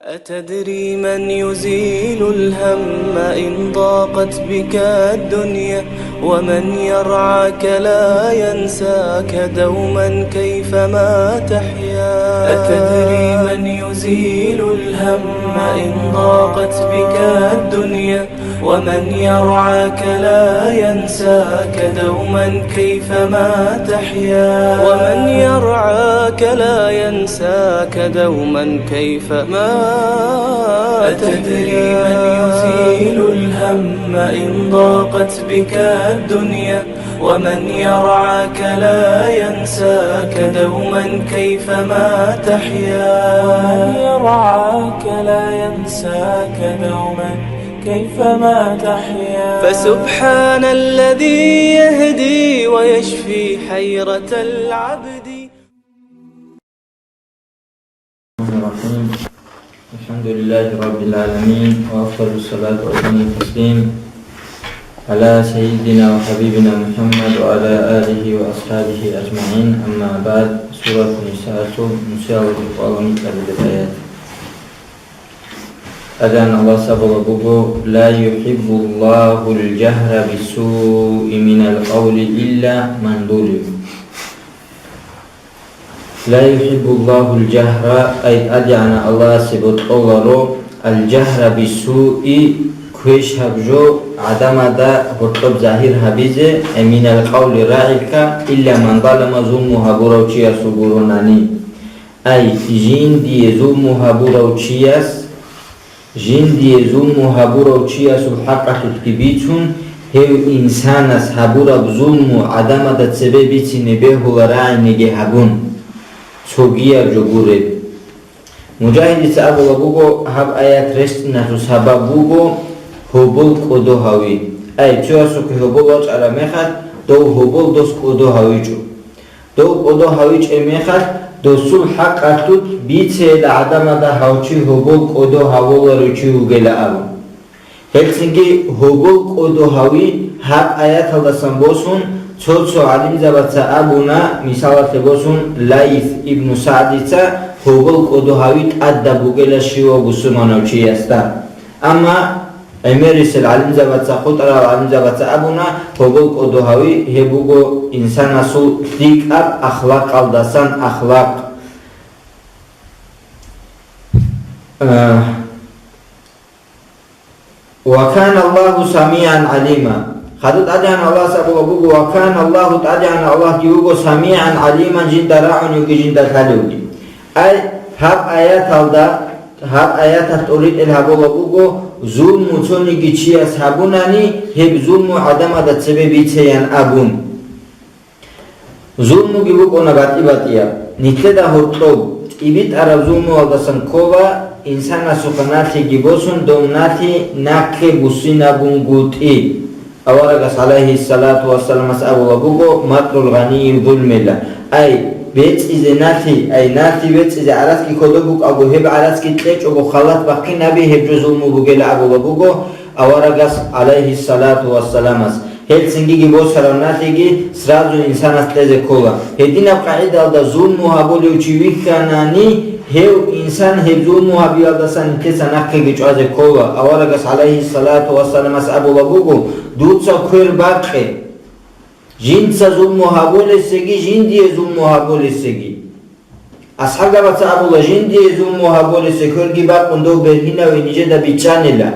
أتدري من يزيل الهم إن ضاقت بك الدنيا ومن يرعاك لا ينساك دوما كيفما تحيا. أتدري من يزيل الهم إن ضاقت بك الدنيا ومن يرعاك لا ينساك دوما كيفما تحيا. ومن يرعاك لا ينساك دوما كيفما. أتدري من يزيل الهم إن ضاقت بك الدنيا ومن يرعاك لا ينساك دوما كيفما تحيا. ومن يرعاك لا ينساك دوما كيفما تحيا. فسبحان الذي يهدي ويشفي حيرة العبد. الحمد لله رب العالمين وأفضل الصلاة وأتم التسليم على سيدنا وحبيبنا محمد وعلى آله وأصحابه أجمعين. أما بعد. سورة النساء مساوي القوانين الآيات. أذن الله سبحانه لا يحب الله الجهر بالسوء من القول إلا من ظلم. لا يحب الله الجهر أي أدعنا الله سبحانه الجهر بالسوء كويش هبجو عدم دا برطب ظاهر هبيزة من القول رائك إلا من ظلم ظلمها بروشيا سبوروناني أي جين دي ظلمها بروشياس جين دي ظلمها بروشياس الحق تكتبيتون هو إنسانس هبورا بظلم عدم دا تسببيتي نبيه لرائي نجي هبون سوگیا جوگوره. مجاهدی سأبو بگو هب آیات رست نتو سبب بگو هبول کدو هاوی. ای چواسو که هبول واج على میخد دو هبول دوس کدو هاوی جو. دو کدو هاوی چه میخد دو سول حق اتود بیچه لعدم دا هاوچی هبول کدو هاول روچی هوگل آبو. هلسنگی هبول کدو هاوی هب آیات هلدسن بوسون چوچو علیم زبطه ابونا مثالت بوسون لایث ابن سعدیتا هوگل کدوهاویت ادda بوگل شیو بسمانو چی استا. اما امیرسل علیم زبطه خود را علیم زبطه ابونا هوگل کدوهاوی هبوگو انسان اصول دیک اب اخلاق الدسان اخلاق وكان الله سميعا عليما. خدت أدعان الله سبحانه وتعالى وكان الله أدعان الله يوجو سميعا عليما جند راعون يوجي جند خالودي. أي هب آيات هذا هب آيات تريد الهبوا بوجو ظلم وتوني جيشي أصحابوناني هب ظلم عدم هذا سبب بيتيان أبون. ظلم جيبوك أنا باتيا نتلا هطلب إبيت أرى ظلم هذا سنكوا إنسان سكناتي جيبوسون دومناتي ناكي بوسينا بونغوتي. أورغس عليه الصلاة والسلام أبو بوجو مطر الغني ظلم الله. أي بيت إذا ناتي أي ناتي بيت إذا عرفت كودبوك أبو هب عرفت كتلج أبو خلط بقي نبي هب جزوم بوجل أبو بوجو أورغس عليه الصلاة والسلام هلسنجي جبوس هرناتي جي سرازو إنسان أستلزه كولا. هدينا قاعدة على ظلم وهابولي وشيويك كاناني هو إنسان هبزوم وهابيالدسان كيسا نكي جوازه كولا. أورغس عليه الصلاة والسلام أبو بوجو دوتسا كير باقي جنسا ظلم وهابولي سيجي جندي ظلم وهابولي سيجي أصحاب دابت أبو الله جندي ظلم وهابولي سيكير باقون دو برهنا ونجد بيچانيلا.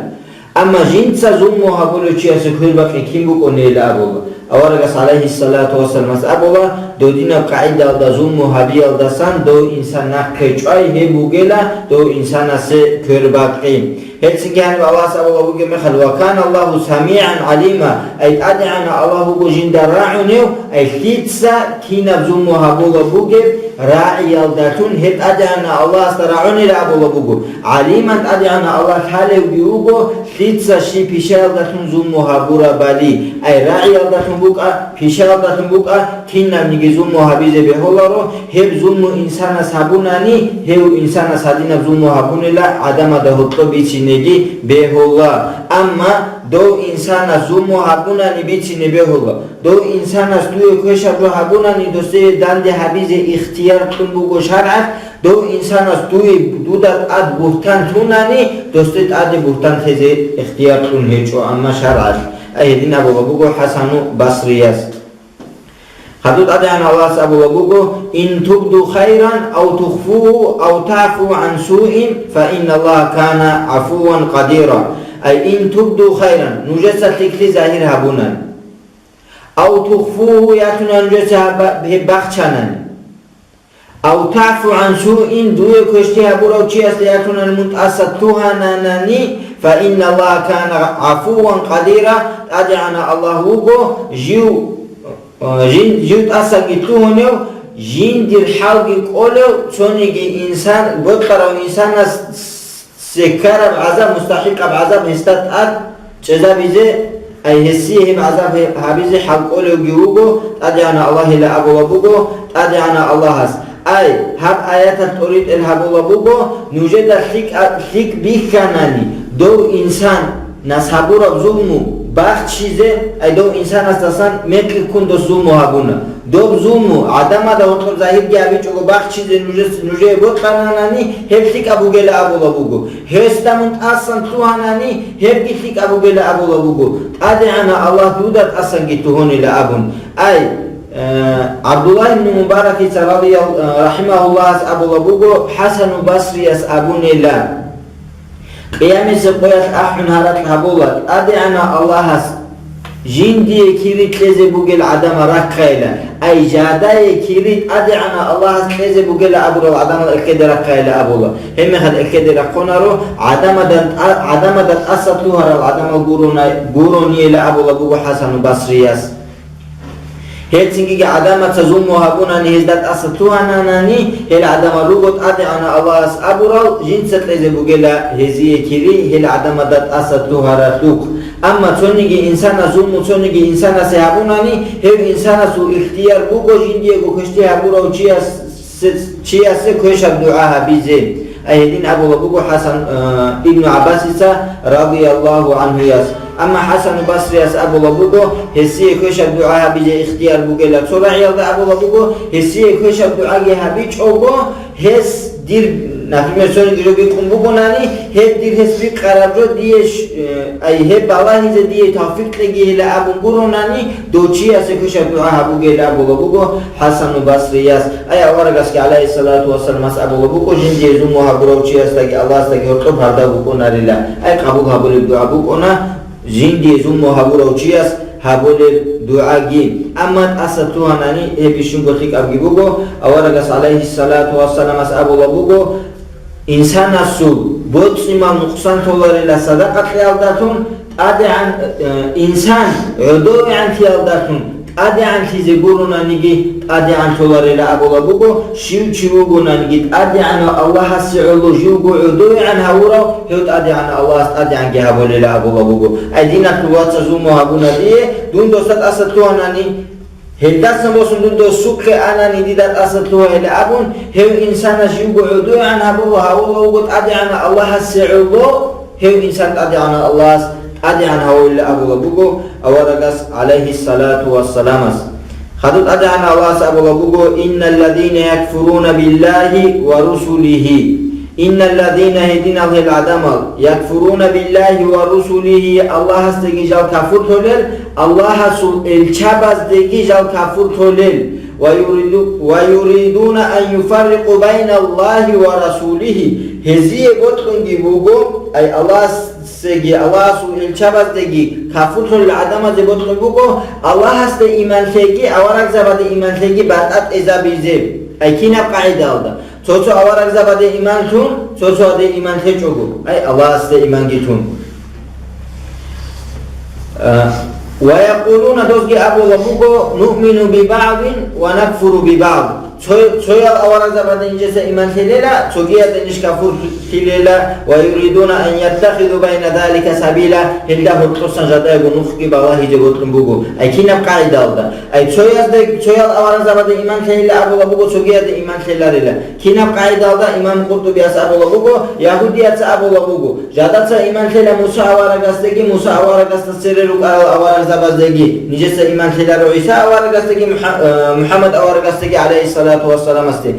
أما جنسا ظلم وهابولي چيا سيكير باقي كيم بكو نيلا أبو الله. أورغس عليه الصلاة والسلام أبو الله دو دينا قاعدة دا ظلم وهابيالدسان دو إنسان نكي چاي هبو گلا دو إنسان سيكير باقي. هلسنجي هنو الله سبحانه وتعالى وكان الله سميعا عليما أي أدعنا الله بجند راعونيو أي خيتسا كينا بزومو هبوغا بوغي راعي الداتون هب أدعنا الله استرعوني لأبوغا بوغو عليما أدعنا الله خالي بيوغو خيتسا شي بيشا الداتون زومو هبورا بالي أي راعي الداتون بوغا بيشا الداتون بوغا كينا بنيجي زومو هبيزي بيهولارو هب زومو إنسان سابوناني هب إنسان سادينا بزومو هبوني لا عدم دهوتو بيشي نجي بهولا. أما دو انسان از زومو هبونانی بیچی نبهولا دو انسان از دوی کوشب رو هبونانی دوسته دند حبیز اختیار تون بگو شرعت دو انسان از دوی دودت اد بورتن تونانی دوسته اد بورتن تیزه اختیار تون هیچو اما شرعت ایدین ابو بگو حسن بصری است خدود ادعان الله سبحانه وتعالى إن تبدوا خيرا أو تخفوه أو تعفوا عن سوء فإن الله كان عفوا قديرا أي إن تبدوا خيرا نجسة تكلي ظاهر هبونا أو تخفوه ياتنا نجسة بخشنا أو تعفوا عن سوء دوية كشتي هبورا وشيئا ياتنا المتأسطوها ناناني فإن الله كان عفوا قديرا أدعان الله جيو جين جوت أصلا جتوهنيو جين دير حلقي قولو چونيجي إنسان بطرو إنسان سكر بعذاب مستحق بعذاب هستات أد چذا بيزي أي هسيه بعذاب هابيزي حلق قولو جيوغو تدعنا الله إلا أبو لبوغو تدعنا الله هس أي هب آيات تريد الهبو لبوغو نوجد لك بيخاناني دو إنسان نصحبو رب ظلمو باخت چیزه ای دو انسان استاسان مثل کن دو زومو هبونه دو زومو عدم دا وطلب ظاهر گیابی چوگو باخت چیزه نوجه بود قنانانی هفتیک ابو گل ابو لبوگو هستمون اصلا توهانانی هفتیک ابو گل ابو لبوگو ادعنا الله دودت اصلا گیتوهونی لابون ای عبدالله بن مبارک رضی رحمه الله از ابو لبوگو حسن بصری از ابونی لا قيام سبقيت أحن هارات هبولت أدعنا الله هس جين دي كيريت لزي بوغل عدم ركايلا أي جاداي كيريت أدعنا الله هس لزي بوغل أبو العدم الكد ركايلا أبولا هم هاد الكد ركونارو عدم دت أسطوها العدم قوروني لأبولا بوغو حسن بصرياس هيتسنجي عدم تزومو هبونا نهزدت أسطوها ناناني هل عدم روغت أدعنا الله هس أبورا جنست لزي بوغلا هزيه كيري هل عدم دت أسطوها رتوك أما تونيجي إنسان زومو تونيجي إنسان سيهبوناني هل إنسان سو اختيار بوغو جنديه كشتي هبورا وچيا سكوش الدعاء بيزي أيدين أبو بوغو حسن ابن عباس رضي الله عنه ياس أما حسن بصري أس أبو لبوغو هسيه كوش الدعاء بيجي اختيار بوغلا صلاح يلد أبو لبوغو هسيه كوش الدعاء هبيج أوغو هس دير نفهم سوني جو بيكون بوغوناني هب دير هس بيك قرابرو ديش أي هب الله هزا ديه توفيق لگي هلا أبو بوروناني دوچي أس كوش الدعاء بوغلا أبو لبوغو حسن بصري أس أي أورغس كي عليه الصلاة والسلام أس أبو لبوغو جن جيزومو هبروچي أس لگي الله أس لگي هرطب هردا بوغونا لله أي قبوغ هبول الدعاء بوغونا زندي زومو هبورا وچياس هبول دعاء أما أسطوها ناني هبشون قلتك أبقي بوغو أورغس عليه الصلاة والسلام أس أبو لبوغو إنسان السو بوتسنما نقصان تولاري لصدقة ليالداتون أدعان إنسان عدوي عن تيالداتون أدعان تيزي قولنا نيجي أدعان تولاري لأبو لبوغو شيو چيوغونا نيجي أدعان الله السعولو جيوغو عدوي عن هورو هيوت أدعان الله أدعان جهبولي لأبو لبوغو أدينا كلوات سزومو هبونا ديه دون دوستات أسطوها ناني هلدات سنبوسن دون دو سوك أناني ديدات أسطوها إلى أبون هيو إنسان جيوغو عدوي عن هورو أدعان الله السعولو هيو إنسان أدعان الله أدعان هؤلاء أبو لبوغو أورغس عليه الصلاة والسلام خدود أدعان الله أبو لبوغو إن الذين يكفرون بالله ورسله إن الذين هدين الله العدم يكفرون بالله ورسله الله استجي جال كفر تولل الله سل الشبز دجي جال كفر تولل ويريدون أن يفرقوا بين الله ورسوله هذه بطلون جبوغو أي الله سegi Allah su ilchabaz degi kafurtul adama de botlu bugo Allah haste iman tegi avarak zabade iman tegi batat ezabize ay kina qaida alda çoço avarak zabade iman tun çoço ade iman teçogu ay Allah haste iman gitun ve yaquluna dozgi abu bugo nu'minu bi ba'd wa nakfuru bi ba'd soyal awara zabada injese iman telela sogiya deniş kafur tilela ve yuriduna en yattakhidu bayna zalika sabila hilda hutsan jada gunuk ki bala hije gotlum bugu ay kinap qaida alda ay soyal awara zabada iman telela abula bugu sogiya de iman telela kinap qaida alda imam qurtubi as abula bugu yahudiyat abula bugu jada sa iman telela musa awara gastegi musa awara gasta sereru awara zabadegi nijese iman telela isa awara gastegi muhammad awara gastegi alayhi salatu wassalam asti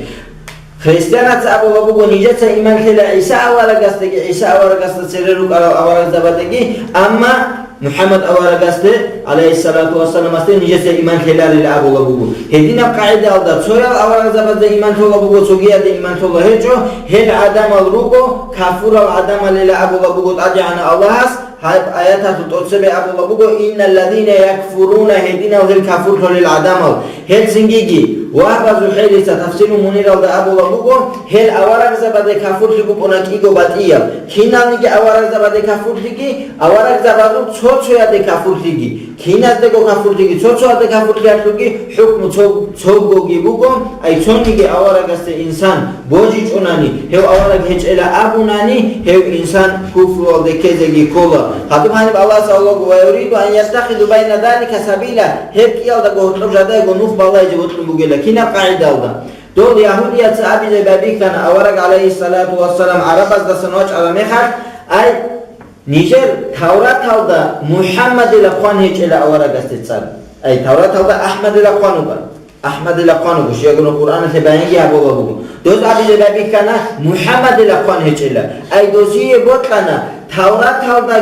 Hristiyanat abula bugu nijese iman telela isa awara gastegi isa awara gasta sereru awara zabadegi amma Muhammed avaragaste aleyhissalatu vesselam asti nijese iman telela abula bugu hedina qaida alda soyal avaragazabada iman tola bugu sogiyade iman tola hejo hel adam al rugo kafur al adam lela abula bugu ajana allahas ayata tutsebe abula bugu innal ladina yakfuruna hedina hel kafur tolil adam al hel singigi وهذا حيل تفسير منير أبو لبوكو هل أورق زبادة كافور تيجو بناكيجو باتيا كينا نيجي أورق زبادة كافور تيجي أورق زبادة تصو يا ده كافور تيجي كينا تيجو كافور تيجي تصو يا ده كافور تيجي حكم تصو جيبوكو أي تصو نيجي أورق است إنسان بوجي توناني هو أورق هيج إلى أبو ناني هو إنسان كفر وده كذي كولا هذا معنى الله صلى الله ويريد أن يتخذ بين ذلك سبيلا هيك يالده قهرب جدا يقولون بالله يجبط لبوجلا كنا قاعدة الله دول يهودية سأبي زبابي كان أورق عليه الصلاة والسلام عرب از دسنوش على مخر أي نيجر تورات هذا محمد لقان هيج إلى أورق استتصال أي تورات هذا أحمد لقانوبا أحمد لقانوبا شيء يقولون القرآن تبعيني أبو الله دوز أبي زبابي كان محمد لقان هيج إلى أي دوزي بطلنا تورات هذا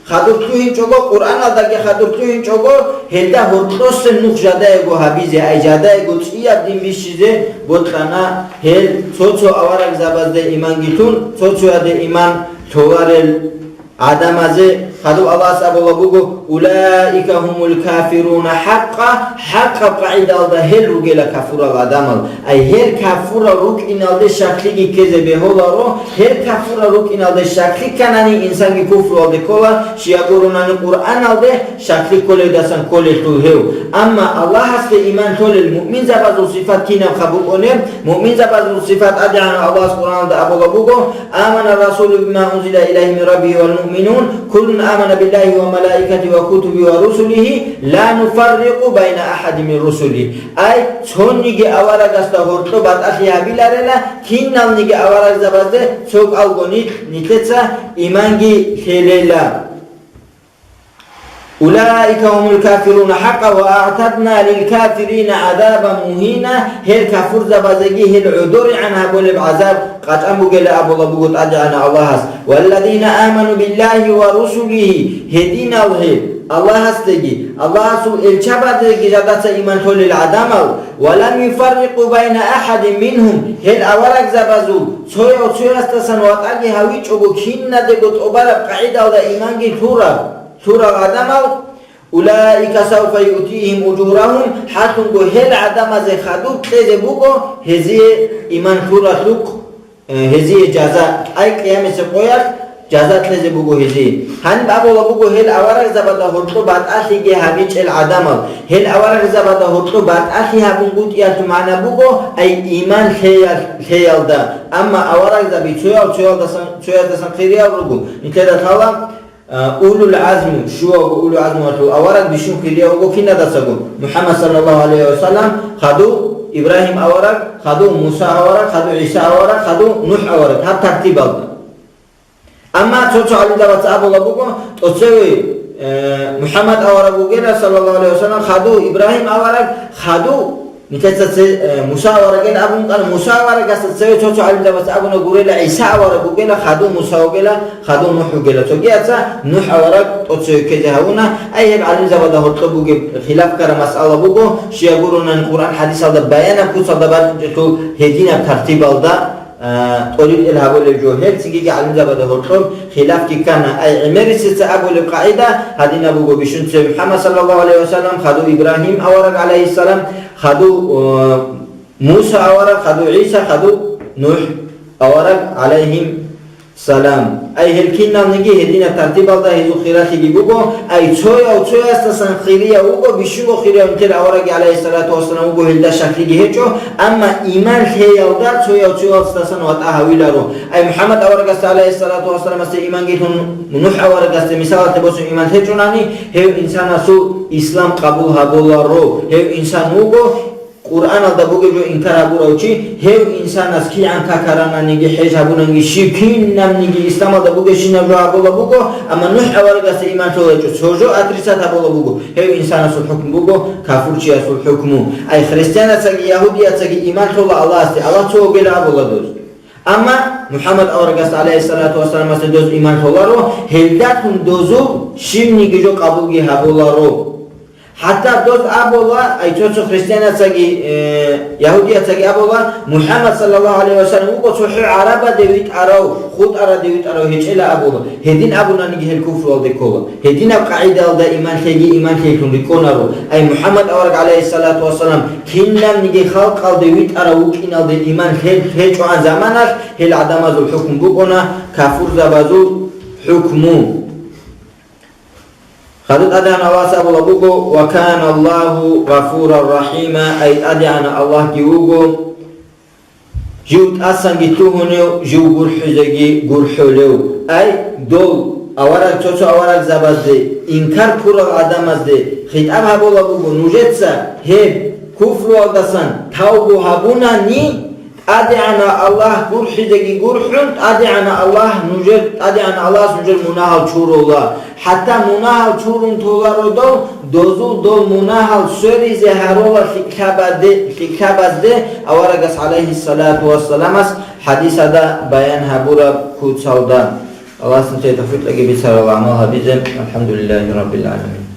خادرتوهين چوگو قرآن آداگه خادرتوهین چوگو هلده هرطلوس نوخ جاده گو حبیزه ای جاده گو چیه دین بیشیزه بودخانا هل چوچو آورک زبازده ایمان گیتون چوچو یاده ایمان توارل آدم ازه خادو الله سبحانه بگو اولئک هم الكافرون حقا قاعده ده هل روگل کافر آدم ای هل کافر روگ این آده شکلی کیزه به هولا رو هل کافر روگ این آده شکلی کنانی انسان کی کفر آده کولا شیعگورونان قرآن آده شکلی کلی دستن کلی تو هیو اما الله هست ایمان تول المؤمن زباز و صفات کینم خبو کنه مؤمن زباز و صفات ادعان الله سبحانه ده ابو بگو آمن الرسول بما انزل الیه من ربه والمؤمنون كل آمن بالله وملائكته وكتبه ورسله لا نفرق بين أحد من رسله أي سونيجي أورق استهورتو بعد أخيها بلارنا كينال نيجي أورق زبازده سوق ألغونيت نتسا إيمانجي خيليلا أولئك هم الكافرون حقا وأعتدنا للكافرين عذابا مهينا هل كفر زبازجي هل عذر عنها بول بعذاب قد أمو قال أبو لبوت أجعنا الله والذين آمنوا بالله ورسله هدينا وهل الله هستجي الله سو الشبادجي جدات إيمان تول العدم ولم يفرقوا بين أحد منهم هل أورق زبازو سوي استسن واتأجي هاويج أبو كينا دقوت أبارب قاعدة ودا إيمانجي سورة العدم أولئك سوف يؤتيهم أجورهم حتى هل عدم زي خدوب تيزي بوكو هزي إيمان سورة لوك هزي جزاء أي قيامة سقويات جزاء تيزي بوكو هزي هن بابو لبوكو هل أورق زبادة هرطو بعد أخي هبيج العدم هل أورق زبادة هرطو بعد أخي هبنقود ياتو معنا بوكو أي إيمان خيال دا أما أورق زبي شوية دسان خيريال رغو نتدى طالب أولو العزم شو أولو العزم وتو أورق بشون كليه وقو كنا دسقو محمد صلى الله عليه وسلم خدو إبراهيم أورق خدو موسى أورق خدو عيسى أورق خدو نوح أورق هذا ترتيب الله أما تشوف على دعوة أبو لبوكو تسوي محمد أورق وجينا صلى الله عليه وسلم خدو إبراهيم أورق خدو نتجت موسى ورجال أبو قال موسى ورجال تسوي تشوف على دعوة أبو نقول عيسى ورجال وجينا خدو موسى وجينا خدو نوح وجينا تجيء نوح ورجال تسوي كذا هونا أي على دعوة ده هتطبق خلاف كرا مسألة بوجو شيء يقولون القرآن حديث هذا بيان كوس هذا بعد تو هدينا ترتيب هذا تريد الهاب الجوهر تيجي على دعوة ده هتطبق خلاف كي كان أي عمري أبو القاعدة هدينا بوجو بيشون محمد صلى الله عليه وسلم خدو إبراهيم أورج عليه السلام خدو موسى أورق خدو عيسى خدو نوح أورق عليهم salam. Ay helkin namnigi hedina tartib alda hezu khirati gibugo ay çoya astasan khiriya ugo bishugo khiriya unter awaragi alayhi salatu wassalam ugo hilda shakli gehecho amma iman heyalda çoya astasan wat ahawilaro ay Muhammad awaragi alayhi salatu wassalam ase iman gitun Nuh awaragi ase misalate bosun iman hechonani hev insana su islam qabul habolaro hev insan ugo Qur'an alda bugejo inkara burauchi hev insan aski anka karana nigi hejabunangi shikin namnigi islam alda bugeshina jo abola bugo ama Nuh awarga se iman tolecho sojo adrisat abola bugo hev insan asul hukm bugo kafirchi asul hukmu ay hristiyan atsagi yahudi atsagi iman tola Allah asti Allah to gela abola doz ama Muhammad awarga alayhi salatu wassalam asti doz iman tolaro heldatun dozu shimnigi jo qabulgi habolaro Hatta doz abola ay çoçu Hristiyan atsagi Yahudi atsagi abola Muhammad sallallahu aleyhi ve sellem ugo çoçu Araba devit arav khud ara devit arav hiçela abola hedin abunani gihel kufru alde kola hedin ab qaida alda iman tegi rikonaro ay Muhammad awarg aleyhi salatu wassalam kinnam nigi khalq alde devit arav kin alde iman hel çoğan zamanar hel adamazul hukm bugona kafur zabazu hukmu Hadut adana Allah sabula bugo wa kana Allahu ghafurar rahima ay adana Allah giugo jiut asan gituhunu jiugur huzagi gurhuleu ay dol awarak çoço awarak zabazde inkar kural adamazde khitab habula bugo nujetsa he kufru aldasan tawbu habuna ni adana Allah gurhuzagi gurhun adana Allah nujet adana Allah nujet munahal churola Hatta munahal çurun toları dozu dol munahal sörize harola fikabazde avaragas aleyhi salatu wassalamas hadisada bayan habura kutsalda Allah'ın tevfikle gibi sarılamal habizem elhamdülillahi rabbil alamin